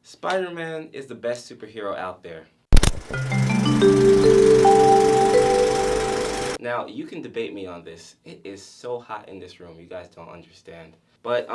Spider-Man is the best superhero out there. Now, you can debate me on this. It is so hot in this room, you guys don't understand. But,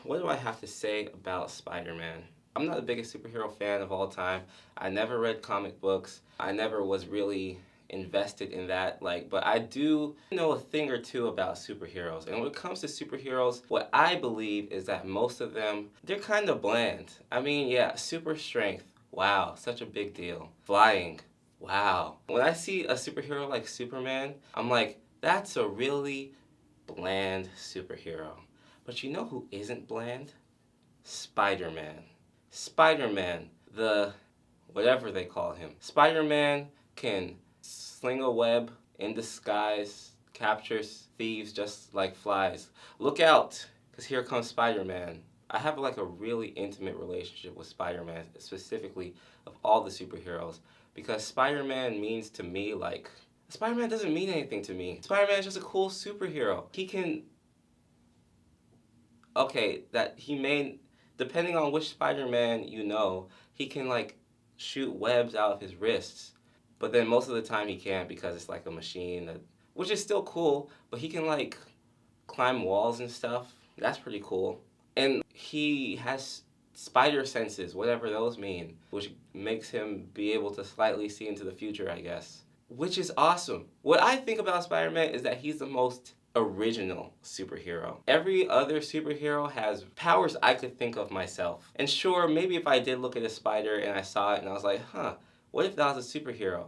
what do I have to say about Spider-Man? I'm not the biggest superhero fan of all time. I never read comic books. I never was really invested in that, but I do know a thing or two about superheroes. And when it comes to superheroes, what I believe is that most of them, they're kind of bland. I mean, yeah, super strength. Wow, such a big deal. Flying. Wow. When I see a superhero like Superman, I'm like, that's a really bland superhero. But you know who isn't bland? Spider-Man. Spider-Man, the whatever they call him. Spider-Man can sling a web in disguise, captures thieves just like flies. Look out, because here comes Spider-Man. I have like a really intimate relationship with Spider-Man, specifically of all the superheroes, because Spider-Man means to me like, Spider-Man doesn't mean anything to me. Spider-Man is just a cool superhero. He can, okay, that he may, depending on which Spider-Man you know, he can like shoot webs out of his wrists. But then most of the time he can't because it's like a machine, which is still cool, but he can like climb walls and stuff. That's pretty cool. And he has spider senses, whatever those mean, which makes him be able to slightly see into the future, I guess. Which is awesome. What I think about Spider-Man is that he's the most original superhero. Every other superhero has powers I could think of myself. And sure, maybe if I did look at a spider and I saw it and I was like, huh, what if that was a superhero?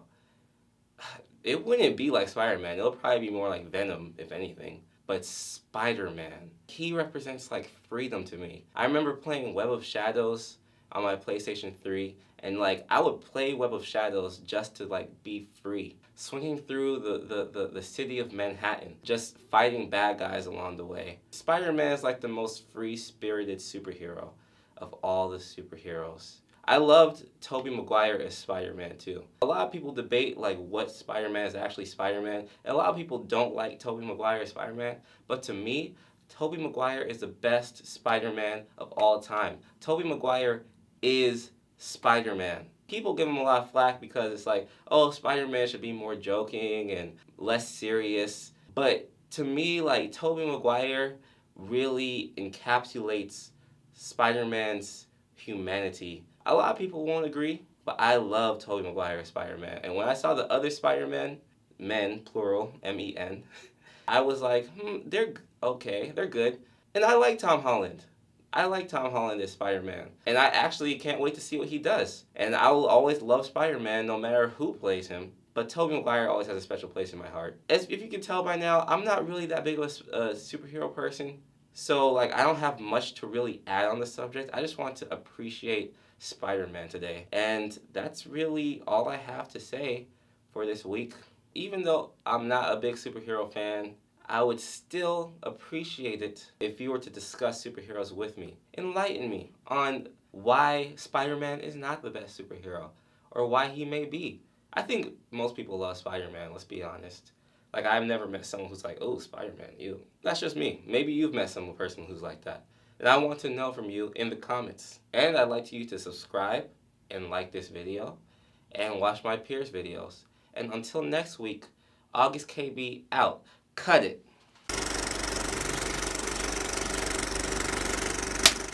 It wouldn't be like Spider-Man. It'll probably be more like Venom, if anything. But Spider-Man, he represents like freedom to me. I remember playing Web of Shadows on my PlayStation 3, and like I would play Web of Shadows just to like be free. Swinging through the city of Manhattan, just fighting bad guys along the way. Spider-Man is like the most free-spirited superhero of all the superheroes. I loved Tobey Maguire as Spider-Man too. A lot of people debate like what Spider-Man is actually Spider-Man, and a lot of people don't like Tobey Maguire as Spider-Man, but to me, Tobey Maguire is the best Spider-Man of all time. Tobey Maguire is Spider-Man. People give him a lot of flack because it's like, oh, Spider-Man should be more joking and less serious. But to me, like, Tobey Maguire really encapsulates Spider-Man's humanity. A lot of people won't agree, but I love Tobey Maguire as Spider-Man. And when I saw the other Spider-Man, men, plural, M-E-N, I was like, they're okay, they're good. And I like Tom Holland. I like Tom Holland as Spider-Man. And I actually can't wait to see what he does. And I will always love Spider-Man no matter who plays him. But Tobey Maguire always has a special place in my heart. As if you can tell by now, I'm not really that big of a superhero person. So like I don't have much to really add on the subject. I just want to appreciate Spider-Man today. And that's really all I have to say for this week. Even though I'm not a big superhero fan, I would still appreciate it if you were to discuss superheroes with me. Enlighten me on why Spider-Man is not the best superhero, or why he may be. I think most people love Spider-Man, let's be honest. Like, I've never met someone who's like, oh, Spider-Man, you. That's just me. Maybe you've met some person who's like that. And I want to know from you in the comments. And I'd like you to subscribe and like this video and watch my peers' videos. And until next week, August KB out. Cut it.